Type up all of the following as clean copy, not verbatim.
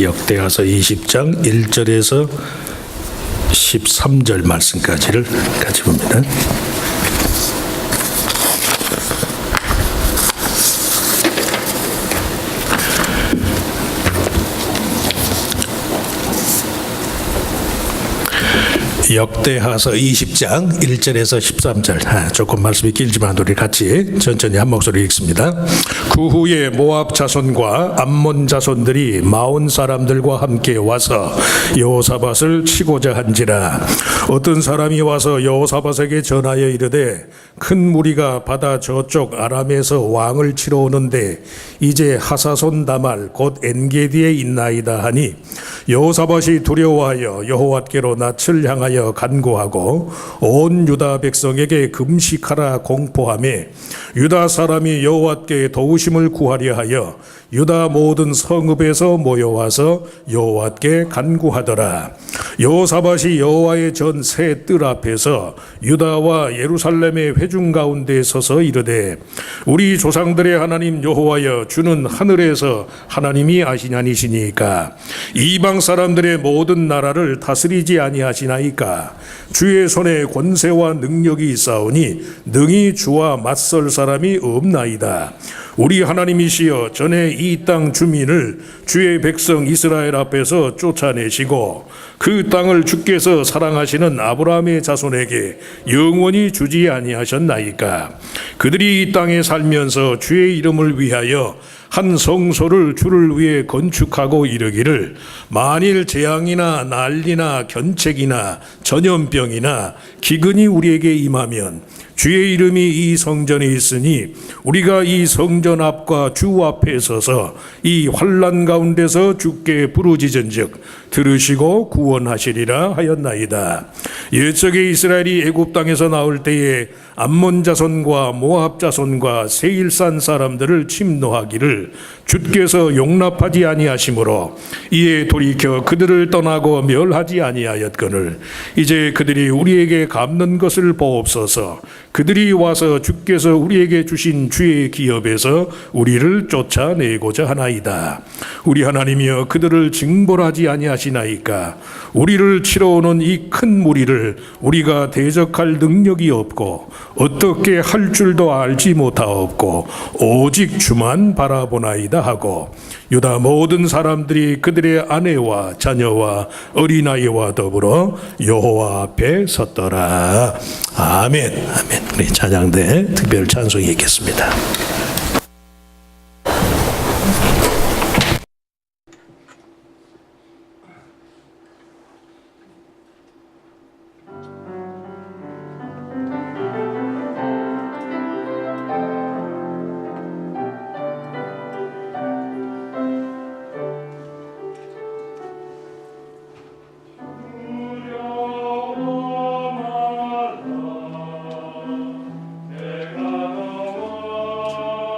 역대하서 20장 1절에서 13절 말씀까지를 같이 봅니다. 역대하서 20장 1절에서 13절, 조금 말씀이 길지만 우리 같이 천천히 한 목소리 읽습니다. 그 후에 모압 자손과 암몬 자손들이 마온 사람들과 함께 와서 여호사밧을 치고자 한지라. 어떤 사람이 와서 여호사밧에게 전하여 이르되 큰 무리가 바다 저쪽 아람에서 왕을 치러 오는데 이제 하사손 다말 곧 엔게디에 있나이다 하니, 여호사밧이 두려워하여 여호와께로 낯을 향하여 간구하고 온 유다 백성에게 금식하라 공포하며, 유다 사람이 여호와께 도우심을 구하려 하여 유다 모든 성읍에서 모여와서 여호와께 간구하더라. 여호사밧이 여호와의 전 새 뜰 앞에서 유다와 예루살렘의 회중 가운데 서서 이르되, 우리 조상들의 하나님 여호와여, 주는 하늘에서 하나님이 아시냐니시니까 이방 사람들의 모든 나라를 다스리지 아니하시나이까. 주의 손에 권세와 능력이 있사오니 능히 주와 맞설 사람이 없나이다. 우리 하나님이시여, 전에 이 땅 주민을 주의 백성 이스라엘 앞에서 쫓아내시고 그 땅을 주께서 사랑하시는 아브라함의 자손에게 영원히 주지 아니하셨나이까. 그들이 이 땅에 살면서 주의 이름을 위하여 한 성소를 주를 위해 건축하고 이르기를, 만일 재앙이나 난리나 견책이나 전염병이나 기근이 우리에게 임하면 주의 이름이 이 성전에 있으니 우리가 이 성전 앞과 주 앞에 서서 이 환난 가운데서 주께 부르짖은즉 들으시고 구원하시리라 하였나이다. 옛적에 이스라엘이 애굽 땅에서 나올 때에 암몬 자손과 모압 자손과 세일산 사람들을 침노하기를 주께서 용납하지 아니하심으로 이에 돌이켜 그들을 떠나고 멸하지 아니하였거늘 이제 그들이 우리에게 갚는 것을 보옵소서. 그들이 와서 주께서 우리에게 주신 주의 기업에서 우리를 쫓아내고자 하나이다. 우리 하나님이여, 그들을 징벌하지 아니하시나이까. 우리를 치러 오는 이 큰 무리를 우리가 대적할 능력이 없고 어떻게 할 줄도 알지 못하옵고 오직 주만 바라보나이다 하고, 유다 모든 사람들이 그들의 아내와 자녀와 어린아이와 더불어 여호와 앞에 섰더라. 아멘. 아멘. 우리 찬양대 특별 찬송이 있겠습니다. 내가 너와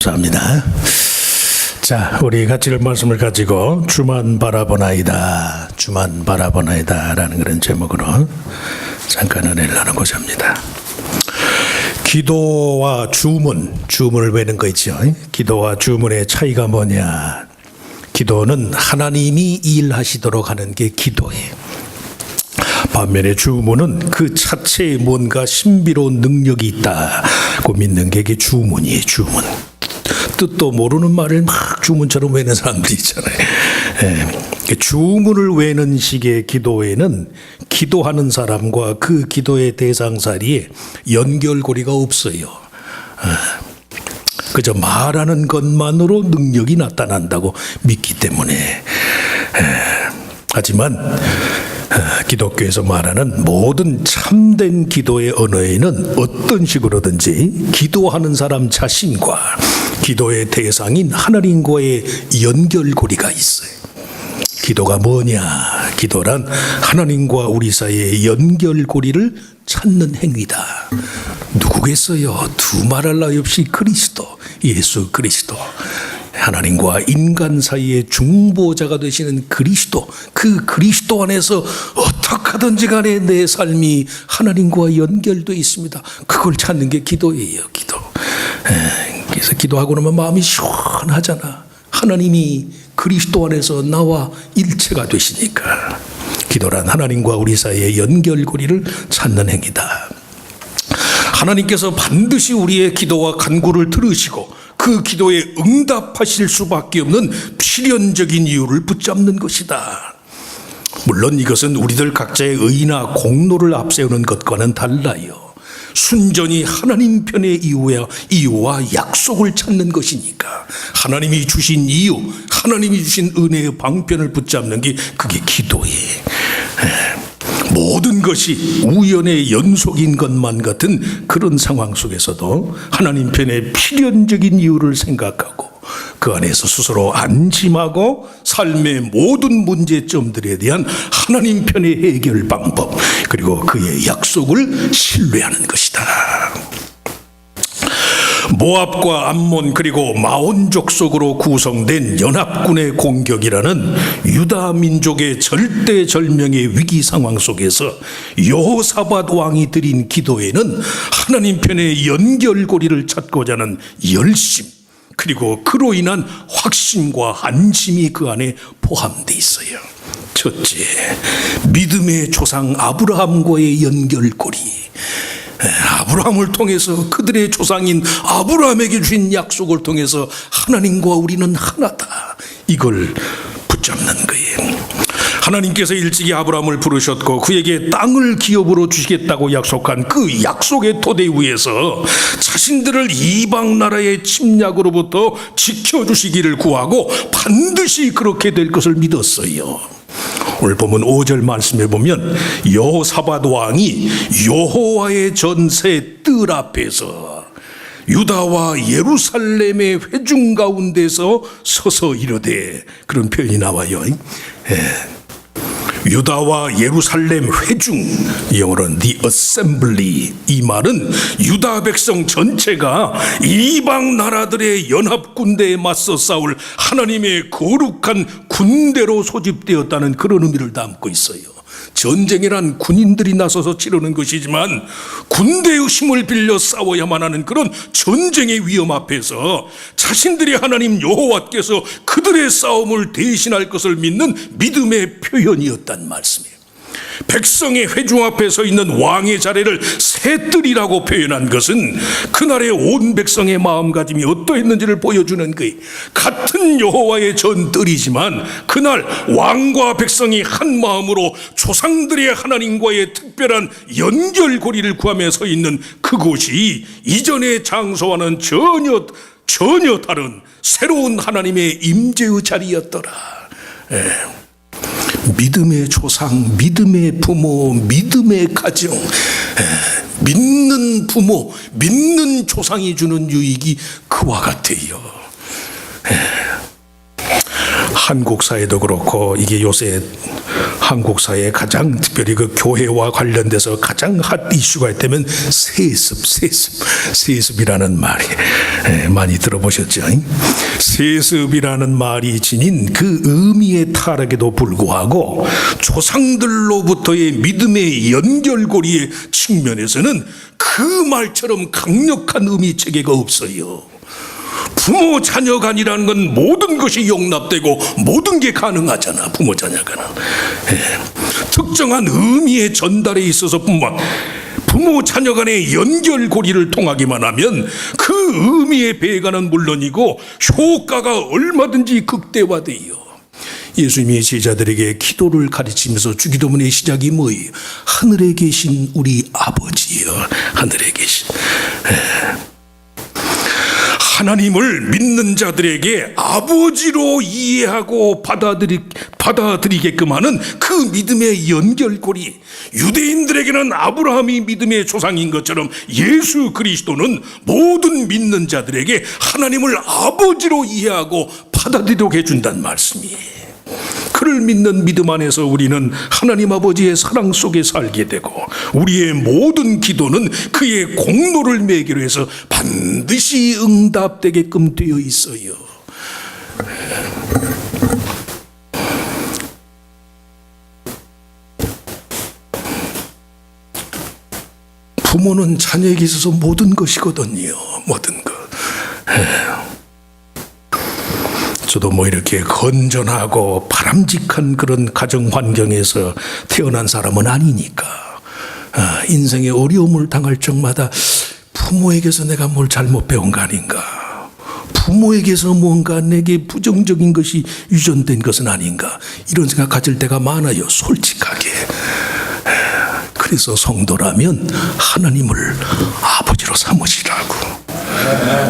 감사합니다. 자, 우리 같이 읽은 말씀을 가지고 주만 바라보나이다, 주만 바라보나이다라는 그런 제목으로 잠깐 은혜를 나누고자 합니다. 기도와 주문을 외는 거 있죠. 기도와 주문의 차이가 뭐냐? 기도는 하나님이 일하시도록 하는 게 기도예요. 반면에 주문은 그 자체에 뭔가 신비로운 능력이 있다고 믿는 게 이게 주문이에요. 주문. 뜻도 모르는 말을 막 주문처럼 외는 사람들이 있잖아요. 주문을 외는 식의 기도에는 기도하는 사람과 그 기도의 대상 사이에 연결고리가 없어요. 그저 말하는 것만으로 능력이 나타난다고 믿기 때문에. 하지만 기독교에서 말하는 모든 참된 기도의 언어에는 어떤 식으로든지 기도하는 사람 자신과 기도의 대상인 하나님과의 연결고리가 있어요. 기도가 뭐냐? 기도란 하나님과 우리 사이의 연결고리를 찾는 행위다. 누구겠어요? 두말할 나위 없이 그리스도, 예수 그리스도. 하나님과 인간 사이의 중보자가 되시는 그리스도, 그 그리스도 안에서 어떻게든지 간에 내 삶이 하나님과 연결되어 있습니다. 그걸 찾는 게 기도예요. 기도. 그래서 기도하고 나면 마음이 시원하잖아. 하나님이 그리스도 안에서 나와 일체가 되시니까. 기도란 하나님과 우리 사이의 연결고리를 찾는 행위다. 하나님께서 반드시 우리의 기도와 간구를 들으시고 그 기도에 응답하실 수밖에 없는 필연적인 이유를 붙잡는 것이다. 물론 이것은 우리들 각자의 의나 공로를 앞세우는 것과는 달라요. 순전히 하나님 편의 이유와 약속을 찾는 것이니까 하나님이 주신 이유, 하나님이 주신 은혜의 방편을 붙잡는 게 그게 기도예요. 모든 것이 우연의 연속인 것만 같은 그런 상황 속에서도 하나님 편의 필연적인 이유를 생각하고 그 안에서 스스로 안심하고 삶의 모든 문제점들에 대한 하나님 편의 해결 방법, 그리고 그의 약속을 신뢰하는 것이다. 모압과 암몬 그리고 마온족 속으로 구성된 연합군의 공격이라는 유다 민족의 절대절명의 위기 상황 속에서 여호사밧 왕이 드린 기도에는 하나님 편의 연결고리를 찾고자 하는 열심, 그리고 그로 인한 확신과 안심이 그 안에 포함되어 있어요. 첫째, 믿음의 조상 아브라함과의 연결고리. 아브라함을 통해서, 그들의 조상인 아브라함에게 주신 약속을 통해서 하나님과 우리는 하나다, 이걸 붙잡는 거예요. 하나님께서 일찍이 아브라함을 부르셨고 그에게 땅을 기업으로 주시겠다고 약속한 그 약속의 토대 위에서 자신들을 이방 나라의 침략으로부터 지켜주시기를 구하고 반드시 그렇게 될 것을 믿었어요. 오늘 보면 5절 말씀에 보면 여호사밧 왕이 여호와의 전세 뜰 앞에서 유다와 예루살렘의 회중 가운데서 서서 이르되, 그런 표현이 나와요. 유다와 예루살렘 회중, 영어로는 the assembly. 이 말은 유다 백성 전체가 이방 나라들의 연합 군대에 맞서 싸울 하나님의 거룩한 군대로 소집되었다는 그런 의미를 담고 있어요. 전쟁이란 군인들이 나서서 치르는 것이지만 군대의 힘을 빌려 싸워야만 하는 그런 전쟁의 위험 앞에서 자신들이 하나님 여호와께서 그들의 싸움을 대신할 것을 믿는 믿음의 표현이었단 말씀이에요. 백성의 회중 앞에 서 있는 왕의 자리를 새뜰이라고 표현한 것은 그날의 온 백성의 마음가짐이 어떠했는지를 보여주는 거예요. 같은 여호와의 전뜰이지만 그날 왕과 백성이 한 마음으로 조상들의 하나님과의 특별한 연결고리를 구하며 서 있는 그곳이 이전의 장소와는 전혀 다른 새로운 하나님의 임재의 자리였더라. 믿음의 조상, 믿음의 부모, 믿음의 가정, 믿는 부모, 믿는 조상이 주는 유익이 그와 같아요. 한국 사회도 그렇고, 이게 요새 한국 사회에 가장 특별히 그 교회와 관련돼서 가장 핫 이슈가 있다면 세습이라는 말이 많이 들어보셨죠? 세습이라는 말이 지닌 그 의미의 타락에도 불구하고 조상들로부터의 믿음의 연결고리의 측면에서는 그 말처럼 강력한 의미 체계가 없어요. 부모 자녀 간이라는 건 모든 것이 용납되고 모든 게 가능하잖아. 부모 자녀 간은 특정한 의미의 전달에 있어서 부모 자녀 간의 연결고리를 통하기만 하면 그 의미의 배가는 물론이고 효과가 얼마든지 극대화돼요. 예수님이 제자들에게 기도를 가르치면서 주기도문의 시작이 뭐예요? 하늘에 계신 우리 아버지여. 하늘에 계신 하나님을 믿는 자들에게 아버지로 이해하고 받아들이게끔 하는 그 믿음의 연결고리. 유대인들에게는 아브라함이 믿음의 조상인 것처럼 예수 그리스도는 모든 믿는 자들에게 하나님을 아버지로 이해하고 받아들이게 해준다는 말씀이에요. 그를 믿는 믿음 안에서 우리는 하나님 아버지의 사랑 속에 살게 되고 우리의 모든 기도는 그의 공로를 매기로 해서 반드시 응답되게끔 되어 있어요. 부모는 자녀에게 있어서 모든 것이거든요. 모든 것. 저도 이렇게 건전하고 바람직한 그런 가정 환경에서 태어난 사람은 아니니까 인생의 어려움을 당할 적마다 부모에게서 내가 뭘 잘못 배운 거 아닌가, 부모에게서 뭔가 내게 부정적인 것이 유전된 것은 아닌가, 이런 생각 가질 때가 많아요. 솔직하게. 그래서 성도라면 하나님을 아버지로 삼으시라고.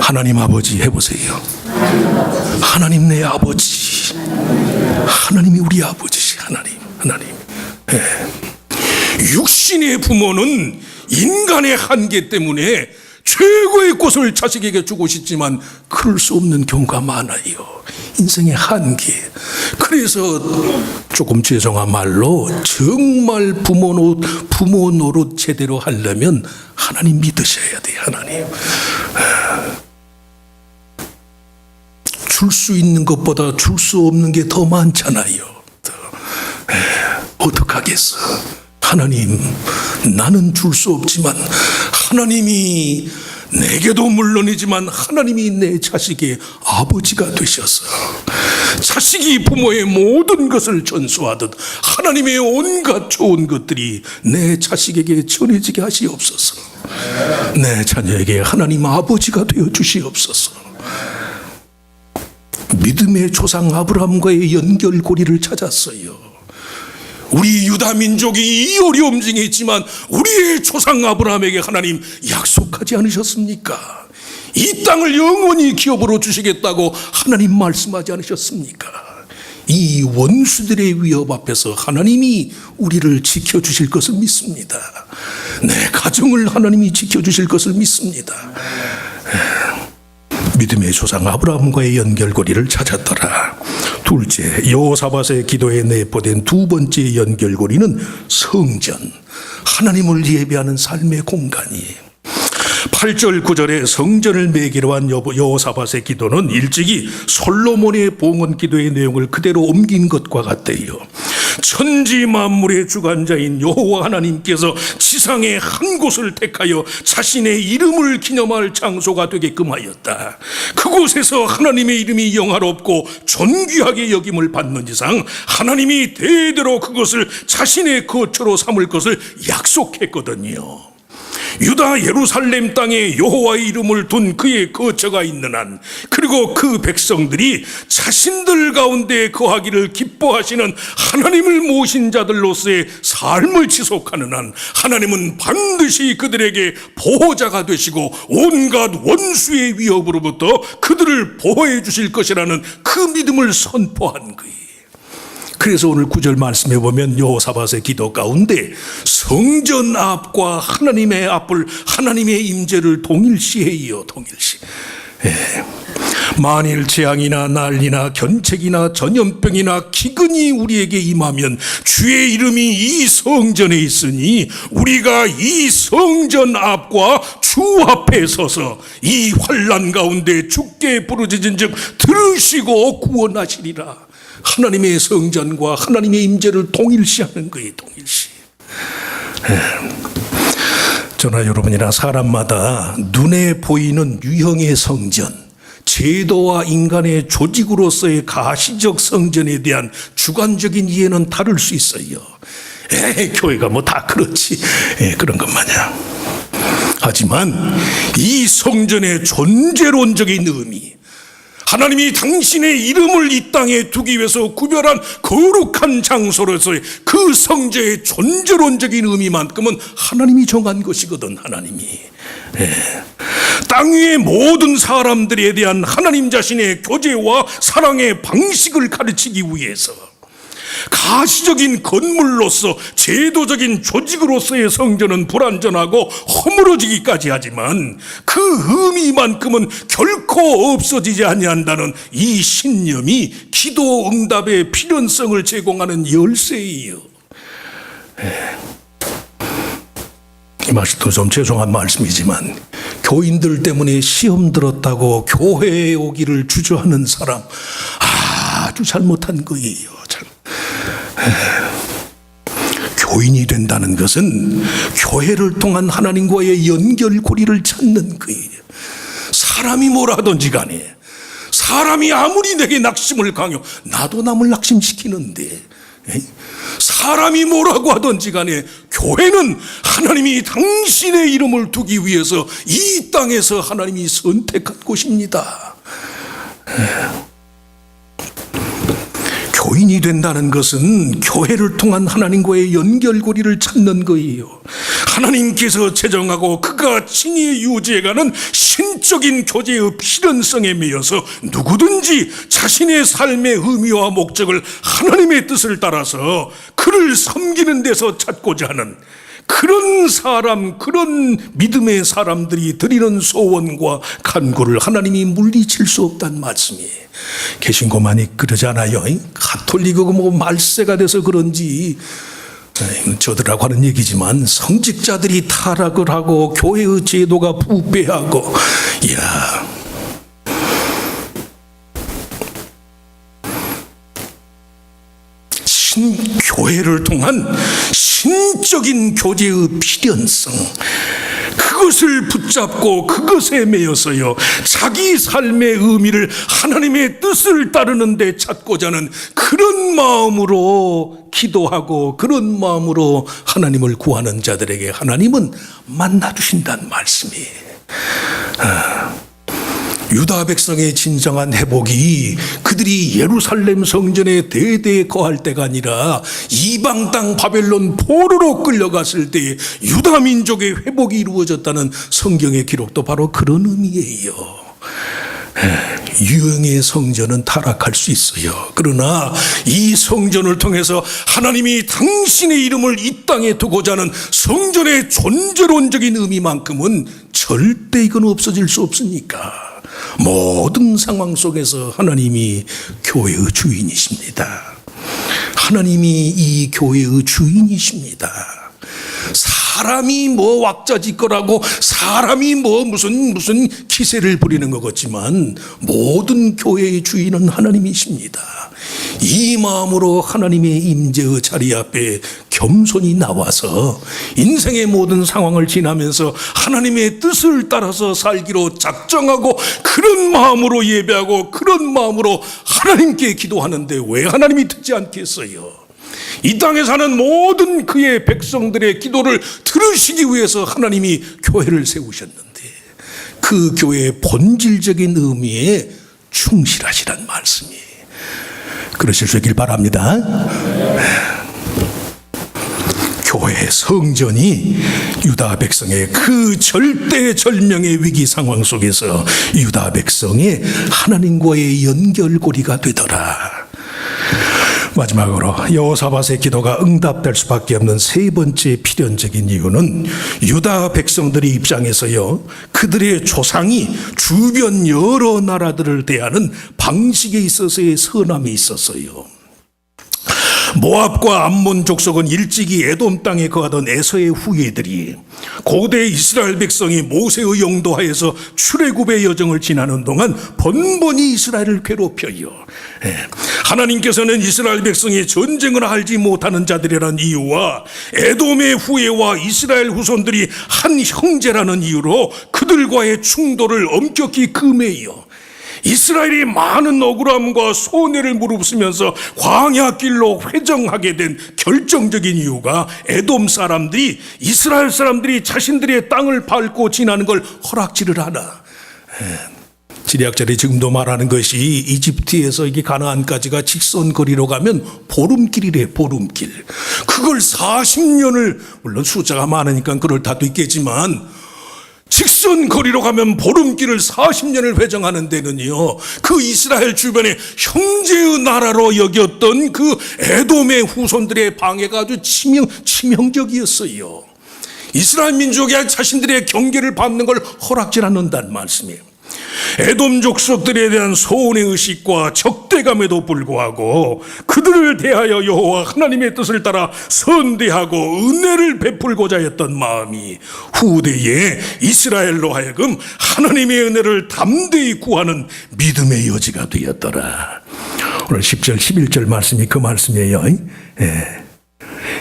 하나님 아버지 해보세요. 하나님 내 아버지. 하나님이 우리 아버지. 하나님. 육신의 부모는 인간의 한계 때문에 최고의 꽃을 자식에게 주고 싶지만 그럴 수 없는 경우가 많아요. 인생의 한계. 그래서 조금 죄송한 말로 정말 부모 노릇 제대로 하려면 하나님 믿으셔야 돼요. 하나님. 줄 수 있는 것보다 줄 수 없는 게 더 많잖아요. 어떡하겠어. 하나님, 나는 줄 수 없지만 하나님이 내게도 물론이지만 하나님이 내 자식의 아버지가 되셔서 자식이 부모의 모든 것을 전수하듯 하나님의 온갖 좋은 것들이 내 자식에게 전해지게 하시옵소서. 내 자녀에게 하나님 아버지가 되어 주시옵소서. 믿음의 조상 아브라함과의 연결고리를 찾았어요. 우리 유다 민족이 이 어려움 중에 있지만 우리의 조상 아브라함에게 하나님 약속하지 않으셨습니까? 이 땅을 영원히 기업으로 주시겠다고 하나님 말씀하지 않으셨습니까? 이 원수들의 위협 앞에서 하나님이 우리를 지켜주실 것을 믿습니다. 내 가정을 하나님이 지켜주실 것을 믿습니다. 믿음의 조상 아브라함과의 연결고리를 찾았더라. 둘째, 여호사밧의 기도에 내포된 두 번째 연결고리는 성전, 하나님을 예배하는 삶의 공간이에요. 8절 9절에 성전을 매기로 한 여호사밧의 기도는 일찍이 솔로몬의 봉헌 기도의 내용을 그대로 옮긴 것과 같대요. 천지 만물의 주관자인 여호와 하나님께서 지상의 한 곳을 택하여 자신의 이름을 기념할 장소가 되게끔 하였다. 그곳에서 하나님의 이름이 영화롭고 존귀하게 여김을 받는 이상 하나님이 대대로 그것을 자신의 거처로 삼을 것을 약속했거든요. 유다 예루살렘 땅에 여호와의 이름을 둔 그의 거처가 있는 한, 그리고 그 백성들이 자신들 가운데 거하기를 기뻐하시는 하나님을 모신 자들로서의 삶을 지속하는 한, 하나님은 반드시 그들에게 보호자가 되시고 온갖 원수의 위협으로부터 그들을 보호해 주실 것이라는 그 믿음을 선포한 거예요. 그래서 오늘 9절 말씀해 보면 여호사밧의 기도 가운데 성전 앞과 하나님의 앞을, 하나님의 임재를 동일시해요. 동일시. 만일 재앙이나 난리나 견책이나 전염병이나 기근이 우리에게 임하면 주의 이름이 이 성전에 있으니 우리가 이 성전 앞과 주 앞에 서서 이 환난 가운데 주께 부르짖은즉 들으시고 구원하시리라. 하나님의 성전과 하나님의 임재를 동일시하는 거예요. 동일시. 저나 여러분이나 사람마다 눈에 보이는 유형의 성전, 제도와 인간의 조직으로서의 가시적 성전에 대한 주관적인 이해는 다를 수 있어요. 교회가 뭐 다 그렇지, 그런 것 마냥. 하지만 이 성전의 존재론적인 의미, 하나님이 당신의 이름을 이 땅에 두기 위해서 구별한 거룩한 장소로서의 그 성전의 존재론적인 의미만큼은 하나님이 정한 것이거든. 하나님이. 땅 위의 모든 사람들에 대한 하나님 자신의 교제와 사랑의 방식을 가르치기 위해서 가시적인 건물로서, 제도적인 조직으로서의 성전은 불완전하고 허물어지기까지 하지만 그 의미만큼은 결코 없어지지 아니한다는 이 신념이 기도 응답의 필연성을 제공하는 열쇠예요. 이 말씀도 좀 죄송한 말씀이지만 교인들 때문에 시험 들었다고 교회에 오기를 주저하는 사람 아주 잘못한 거예요. 교인이 된다는 것은 교회를 통한 하나님과의 연결고리를 찾는 거예요. 사람이 뭐라 하든지 간에, 사람이 아무리 내게 낙심을 강요, 나도 남을 낙심시키는데, 사람이 뭐라고 하든지 간에 교회는 하나님이 당신의 이름을 두기 위해서 이 땅에서 하나님이 선택한 곳입니다. 교인이 된다는 것은 교회를 통한 하나님과의 연결고리를 찾는 거예요. 하나님께서 제정하고 그가 친히 유지해가는 신적인 교제의 필연성에 매여서 누구든지 자신의 삶의 의미와 목적을 하나님의 뜻을 따라서 그를 섬기는 데서 찾고자 하는 그런 사람, 그런 믿음의 사람들이 드리는 소원과 간구를 하나님이 물리칠 수 없다는 말씀이에요. 개신교만이 그러잖아요. 가톨릭이고 뭐 말세가 돼서 그런지 저들하고 하는 얘기지만 성직자들이 타락을 하고 교회의 제도가 부패하고, 교회를 통한 신적인 교제의 필연성, 그것을 붙잡고 그것에 매여서요 자기 삶의 의미를 하나님의 뜻을 따르는 데 찾고자 하는 그런 마음으로 기도하고 그런 마음으로 하나님을 구하는 자들에게 하나님은 만나 주신다는 말씀이에요. 유다 백성의 진정한 회복이 그들이 예루살렘 성전에 대대에 거할 때가 아니라 이방 땅 바벨론 포로로 끌려갔을 때 유다 민족의 회복이 이루어졌다는 성경의 기록도 바로 그런 의미예요. 유형의 성전은 타락할 수 있어요. 그러나 이 성전을 통해서 하나님이 당신의 이름을 이 땅에 두고자 하는 성전의 존재론적인 의미만큼은 절대 이건 없어질 수 없으니까 모든 상황 속에서 하나님이 교회의 주인이십니다. 하나님이 이 교회의 주인이십니다. 사람이 뭐 왁자지껄하고 사람이 뭐 무슨 기세를 부리는 것 같지만 모든 교회의 주인은 하나님이십니다. 이 마음으로 하나님의 임재의 자리 앞에 겸손히 나와서 인생의 모든 상황을 지나면서 하나님의 뜻을 따라서 살기로 작정하고 그런 마음으로 예배하고 그런 마음으로 하나님께 기도하는데 왜 하나님이 듣지 않겠어요? 이 땅에 사는 모든 그의 백성들의 기도를 들으시기 위해서 하나님이 교회를 세우셨는데 그 교회의 본질적인 의미에 충실하시란 말씀이 그러실 수 있길 바랍니다. 교회 성전이 유다 백성의 그 절대절명의 위기 상황 속에서 유다 백성의 하나님과의 연결고리가 되더라. 마지막으로 여호사밧의 기도가 응답될 수밖에 없는 세 번째 필연적인 이유는 유다 백성들의 입장에서요, 그들의 조상이 주변 여러 나라들을 대하는 방식에 있어서의 선함이 있었어요. 모압과 암몬 족속은 일찍이 에돔 땅에 거하던 에서의 후예들이 고대 이스라엘 백성이 모세의 용도하에서 출애굽의 여정을 지나는 동안 번번이 이스라엘을 괴롭혀요. 하나님께서는 이스라엘 백성이 전쟁을 알지 못하는 자들이라는 이유와 에돔의 후예와 이스라엘 후손들이 한 형제라는 이유로 그들과의 충돌을 엄격히 금해요. 이스라엘이 많은 억울함과 손해를 무릅쓰면서 광야길로 회정하게 된 결정적인 이유가 에돔 사람들이 이스라엘 사람들이 자신들의 땅을 밟고 지나는 걸 허락지를 않아. 지리학자들이 지금도 말하는 것이 이집트에서 이게 가나안까지가 직선거리로 가면 보름길이래, 보름길. 그걸 40년을, 물론 숫자가 많으니까 그럴 다도 있겠지만 직선 거리로 가면 보름길을 40년을 회정하는 데는요, 그 이스라엘 주변에 형제의 나라로 여겼던 그 에돔의 후손들의 방해가 아주 치명적이었어요. 이스라엘 민족이 자신들의 경계를 밟는 걸 허락질 않는다는 말씀이에요. 에돔 족속들에 대한 소원의 의식과 적대감에도 불구하고 그들을 대하여 여호와 하나님의 뜻을 따라 선대하고 은혜를 베풀고자 했던 마음이 후대에 이스라엘로 하여금 하나님의 은혜를 담대히 구하는 믿음의 여지가 되었더라. 오늘 10절 11절 말씀이 그 말씀이에요.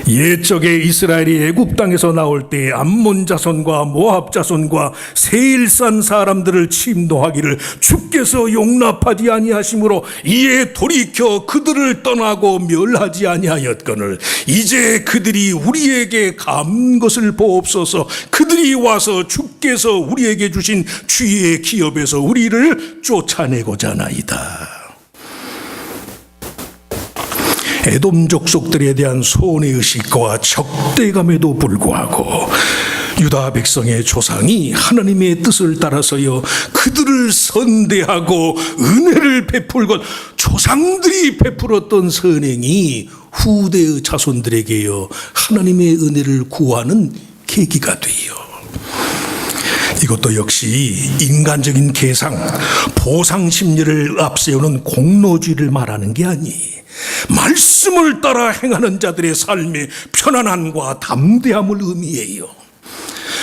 옛적에 이스라엘이 애굽 땅에서 나올 때 암몬 자손과 모압 자손과 세일산 사람들을 침노하기를 주께서 용납하지 아니하심으로 이에 돌이켜 그들을 떠나고 멸하지 아니하였거늘 이제 그들이 우리에게 갚는 것을 보옵소서. 그들이 와서 주께서 우리에게 주신 주의 기업에서 우리를 쫓아내고자 하나이다. 에돔 족속들에 대한 소원의 의식과 적대감에도 불구하고 유다 백성의 조상이 하나님의 뜻을 따라서요, 그들을 선대하고 은혜를 베풀고 조상들이 베풀었던 선행이 후대의 자손들에게요, 하나님의 은혜를 구하는 계기가 돼요. 이것도 역시 인간적인 계상, 보상 심리를 앞세우는 공로주의를 말하는 게 아니에요. 말씀을 따라 행하는 자들의 삶의 편안함과 담대함을 의미해요.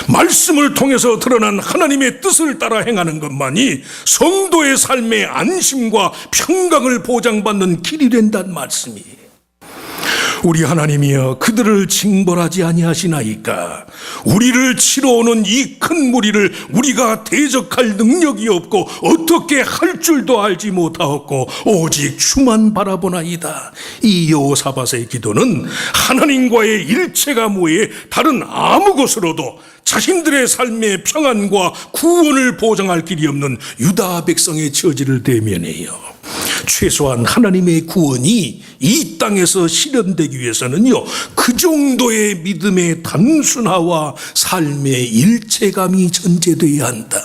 말씀을 통해서 드러난 하나님의 뜻을 따라 행하는 것만이 성도의 삶의 안심과 평강을 보장받는 길이 된다는 말씀이에요. 우리 하나님이여 그들을 징벌하지 아니하시나이까. 우리를 치러 오는 이 큰 무리를 우리가 대적할 능력이 없고 어떻게 할 줄도 알지 못하였고 오직 주만 바라보나이다. 이 여호사밧의 기도는 하나님과의 일체가 모에 다른 아무 것으로도 자신들의 삶의 평안과 구원을 보장할 길이 없는 유다 백성의 처지를 대면해요. 최소한 하나님의 구원이 이 땅에서 실현되기 위해서는요, 그 정도의 믿음의 단순화와 삶의 일체감이 전제되어야 한다.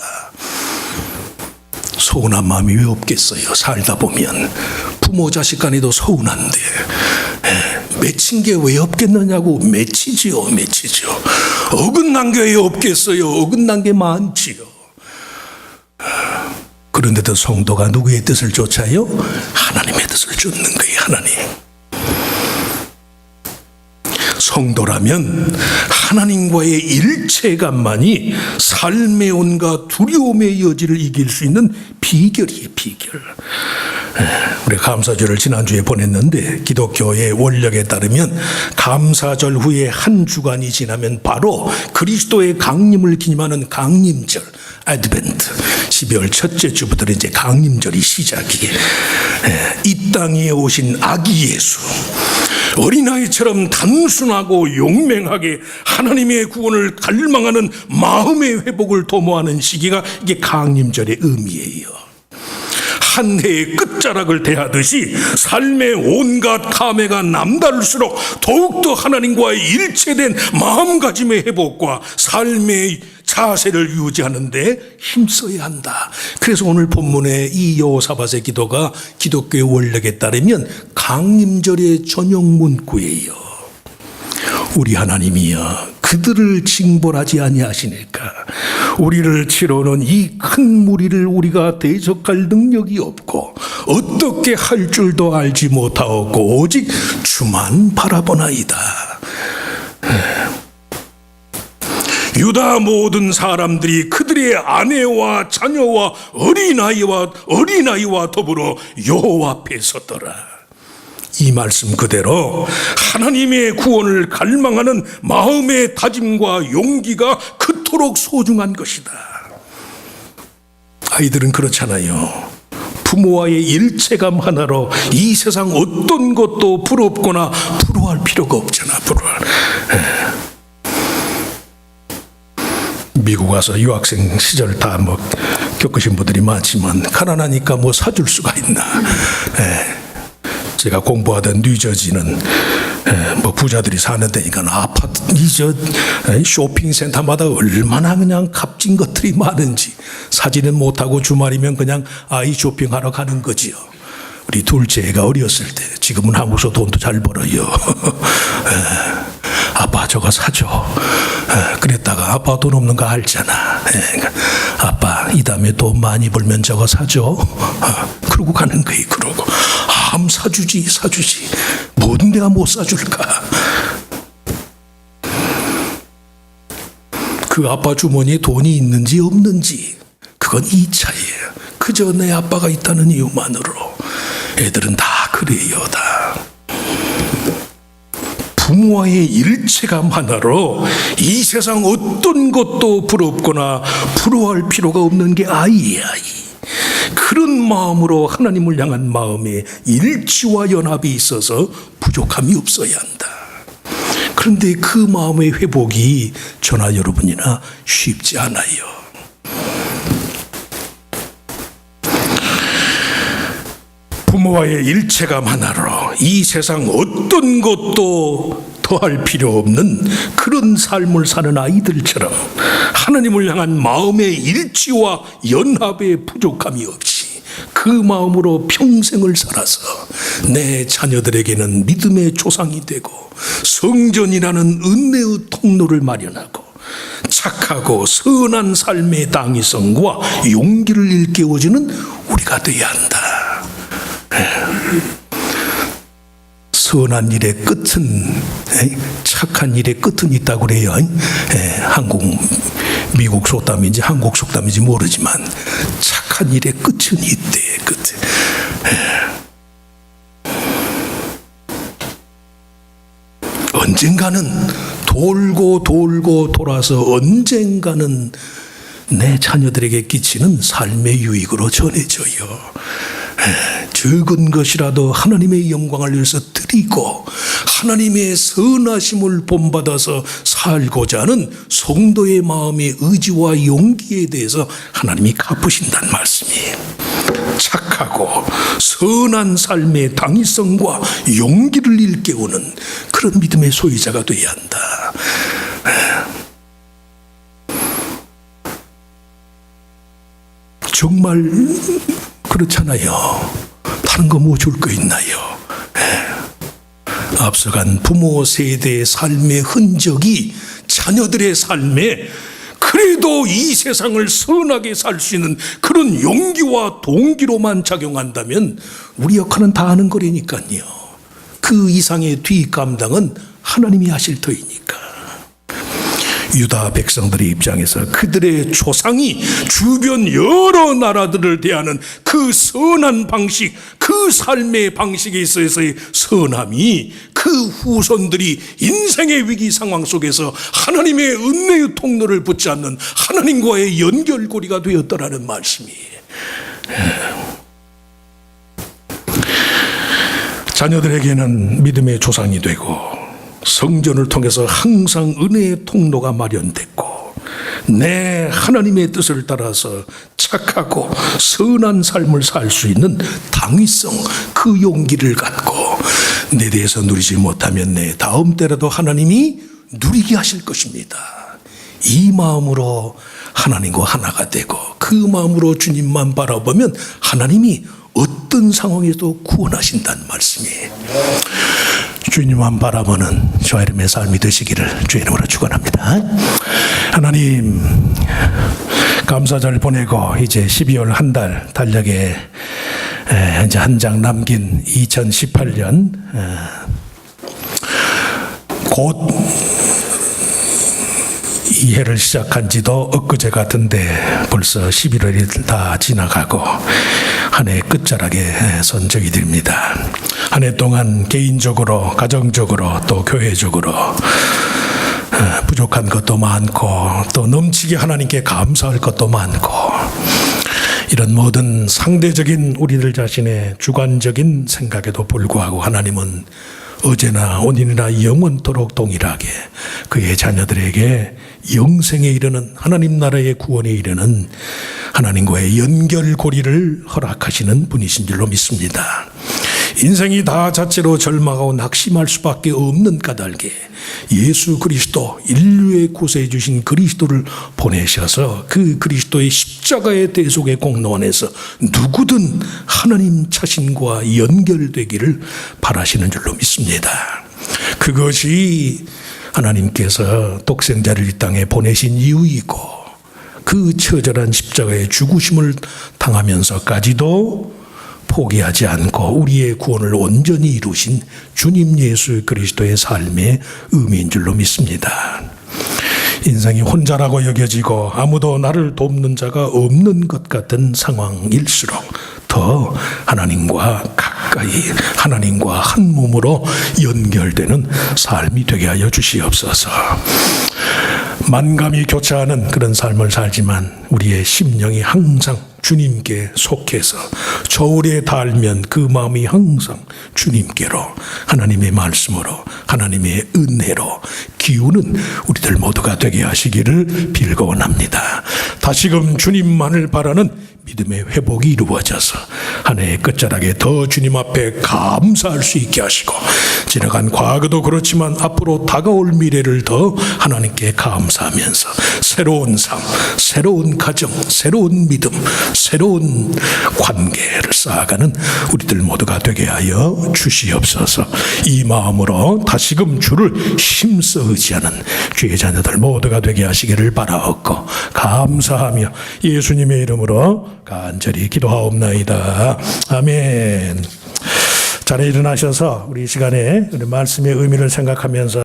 서운한 마음이 왜 없겠어요? 살다 보면 부모 자식 간에도 서운한데 맺힌 게 왜 없겠느냐고. 맺히지요. 어긋난 게 왜 없겠어요? 어긋난 게 많지요. 그런데도 성도가 누구의 뜻을 쫓아요? 하나님의 뜻을 쫓는 거예요. 하나님. 성도라면 하나님과의 일체감만이 삶의 온갖 두려움의 여지를 이길 수 있는 비결이에요. 비결. 우리 감사절을 지난주에 보냈는데 기독교의 원력에 따르면 감사절 후에 한 주간이 지나면 바로 그리스도의 강림을 기념하는 강림절, 아드벤트, 12월 첫째 주부터 이제 강림절이 시작이에요. 이 땅에 오신 아기 예수, 어린아이처럼 단순하고 용맹하게 하나님의 구원을 갈망하는 마음의 회복을 도모하는 시기가 이게 강림절의 의미예요. 한 해의 끝자락을 대하듯이 삶의 온갖 감회가 남다를수록 더욱더 하나님과의 일체된 마음가짐의 회복과 삶의 자세를 유지하는 데 힘써야 한다. 그래서 오늘 본문의 이 여호사밧의 기도가 기독교의 원력에 따르면 강림절의 전용 문구예요. 우리 하나님이여 그들을 징벌하지 아니하시니까. 우리를 치러오는 이 큰 무리를 우리가 대적할 능력이 없고 어떻게 할 줄도 알지 못하였고 오직 주만 바라보나이다. 유다 모든 사람들이 그들의 아내와 자녀와 어린아이와 더불어 여호와 앞에 섰더라. 이 말씀 그대로 하나님의 구원을 갈망하는 마음의 다짐과 용기가 그토록 소중한 것이다. 아이들은 그렇잖아요. 부모와의 일체감 하나로 이 세상 어떤 것도 부럽거나 부러워할 필요가 없잖아. 미국 와서 유학생 시절 다 겪으신 분들이 많지만 가난하니까 사줄 수가 있나. 제가 공부하던 뉴저지는 부자들이 사는 데니까 아파트 쇼핑센터마다 얼마나 그냥 값진 것들이 많은지 사지는 못하고 주말이면 그냥 아이 쇼핑하러 가는 거지요. 우리 둘째 애가 어렸을 때, 지금은 한국에서 돈도 잘 벌어요. 아빠 저거 사줘. 그랬다가 아빠 돈 없는 거 알잖아. 아빠 이 다음에 돈 많이 벌면 저거 사줘. 그러고 가는 거예요. 그러고 사주지. 뭐든 내가 못 사줄까. 그 아빠 주머니에 돈이 있는지 없는지 그건 2차예요. 그저 내 아빠가 있다는 이유만으로. 애들은 다 그래요. 다. 부모와의 일체감 하나로 이 세상 어떤 것도 부럽거나 부러워할 필요가 없는 게 아이예요. 아이. 그런 마음으로 하나님을 향한 마음에 일치와 연합이 있어서 부족함이 없어야 한다. 그런데 그 마음의 회복이 저나 여러분이나 쉽지 않아요. 부모와의 일체감 하나로 이 세상 어떤 것도 더할 필요 없는 그런 삶을 사는 아이들처럼 하나님을 향한 마음의 일치와 연합의 부족함이 없이 그 마음으로 평생을 살아서 내 자녀들에게는 믿음의 조상이 되고 성전이라는 은혜의 통로를 마련하고 착하고 선한 삶의 당위성과 용기를 일깨워주는 우리가 되어야 한다. 선한 일의 끝은, 착한 일의 끝은 있다고 그래요. 미국 속담인지 한국 속담인지 모르지만 착한 일의 끝은 있대. 끝. '은. 。 . 。 . 」 ။ 」 ။ 」 ။ 」 ။ 」 ။ 」 ။ 」 ။ 」 ။ 」 ။ 」 ။ 」 ။ 」 ။ 」 ။ 」 ။ 」 ။ 」 ။ 」 ။ 」 ။ 」 ။ 」 ။ 언젠가는 돌고 돌고 돌아서 언젠가는 내 자녀들에게 끼치는 삶의 유익으로 전해져요. 적은 것이라도 하나님의 영광을 위해서 드리고 하나님의 선하심을 본받아서 살고자 하는 성도의 마음의 의지와 용기에 대해서 하나님이 갚으신다는 말씀이에요. 착하고 선한 삶의 당위성과 용기를 일깨우는 그런 믿음의 소유자가 되어야 한다. 정말 그렇잖아요. 다른 거 뭐 줄 거 있나요? 앞서간 부모 세대의 삶의 흔적이 자녀들의 삶에 그래도 이 세상을 선하게 살 수 있는 그런 용기와 동기로만 작용한다면 우리 역할은 다 하는 거라니까요. 그 이상의 뒷감당은 하나님이 하실 터이니까. 유다 백성들의 입장에서 그들의 조상이 주변 여러 나라들을 대하는 그 선한 방식, 그 삶의 방식에 있어서의 선함이 그 후손들이 인생의 위기 상황 속에서 하나님의 은혜의 통로를 붙잡는 하나님과의 연결고리가 되었더라는 말씀이에요. 자녀들에게는 믿음의 조상이 되고 성전을 통해서 항상 은혜의 통로가 마련됐고 내 하나님의 뜻을 따라서 착하고 선한 삶을 살 수 있는 당위성, 그 용기를 갖고 내 대해서 누리지 못하면 내 다음 때라도 하나님이 누리게 하실 것입니다. 이 마음으로 하나님과 하나가 되고 그 마음으로 주님만 바라보면 하나님이 어떤 상황에도 구원하신다는 말씀이에요. 주님만 바라보는 저와 여러분의 삶이 되시기를 주의 이름으로 축원합니다. 하나님, 감사절 보내고 이제 12월 한 달 달력에 이제 한 장 남긴 2018년 곧 이 해를 시작한 지도 엊그제 같은데 벌써 11월이 다 지나가고 한 해 끝자락에 선정이 됩니다. 한 해 동안 개인적으로, 가정적으로, 또 교회적으로 부족한 것도 많고 또 넘치게 하나님께 감사할 것도 많고 이런 모든 상대적인 우리들 자신의 주관적인 생각에도 불구하고 하나님은 어제나 오늘이나 영원토록 동일하게 그의 자녀들에게 영생에 이르는 하나님 나라의 구원에 이르는 하나님과의 연결고리를 허락하시는 분이신 줄로 믿습니다. 인생이 다 자체로 절망하고 낙심할 수밖에 없는 까닭에 예수 그리스도, 인류의 구세해 주신 그리스도를 보내셔서 그 그리스도의 십자가의 대속의 공로 안에서 누구든 하나님 자신과 연결되기를 바라시는 줄로 믿습니다. 그것이 하나님께서 독생자를 이 땅에 보내신 이유이고 그 처절한 십자가의 죽으심을 당하면서까지도 포기하지 않고 우리의 구원을 온전히 이루신 주님 예수 그리스도의 삶의 의미인 줄로 믿습니다. 인생이 혼자라고 여겨지고 아무도 나를 돕는 자가 없는 것 같은 상황일수록 더 하나님과 가까이 하나님과 한 몸으로 연결되는 삶이 되게 하여 주시옵소서. 만감이 교차하는 그런 삶을 살지만 우리의 심령이 항상 주님께 속해서 저울에 달면 그 마음이 항상 주님께로 하나님의 말씀으로 하나님의 은혜로 기우는 우리들 모두가 되게 하시기를 빌고 원합니다. 다시금 주님만을 바라는 믿음의 회복이 이루어져서 한 해의 끝자락에 더 주님 앞에 감사할 수 있게 하시고 지나간 과거도 그렇지만 앞으로 다가올 미래를 더 하나님께 감사하면서 새로운 삶, 새로운 가정, 새로운 믿음, 새로운 관계를 쌓아가는 우리들 모두가 되게 하여 주시옵소서. 이 마음으로 다시금 주를 힘써 의지하는 주의 자녀들 모두가 되게 하시기를 바라옵고 감사하며 예수님의 이름으로 간절히 기도하옵나이다. 아멘. 자리에 일어나셔서 우리 이 시간에 우리 말씀의 의미를 생각하면서